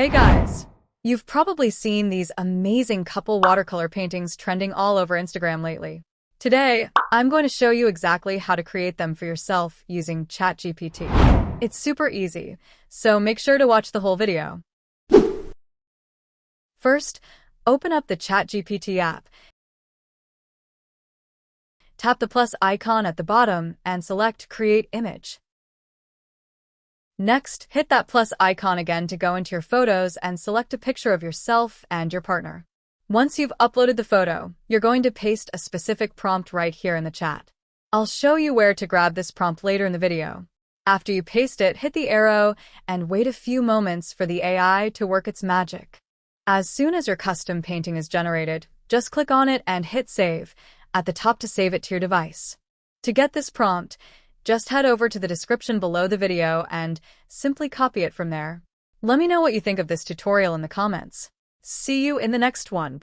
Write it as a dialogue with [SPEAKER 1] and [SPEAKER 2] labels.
[SPEAKER 1] Hey guys! You've probably seen these amazing couple watercolor paintings trending all over Instagram lately. Today, I'm going to show you exactly how to create them for yourself using ChatGPT. It's super easy, so make sure to watch the whole video. First, open up the ChatGPT app. Tap the plus icon at the bottom and select Create Image. Next, hit that plus icon again to go into your photos and select a picture of yourself and your partner. Once you've uploaded the photo, you're going to paste a specific prompt right here in the chat. I'll show you where to grab this prompt later in the video. After you paste it, hit the arrow and wait a few moments for the AI to work its magic. As soon as your custom painting is generated, just click on it and hit Save at the top to save it to your device. To get this prompt, just head over to the description below the video and simply copy it from there. Let me know what you think of this tutorial in the comments. See you in the next one.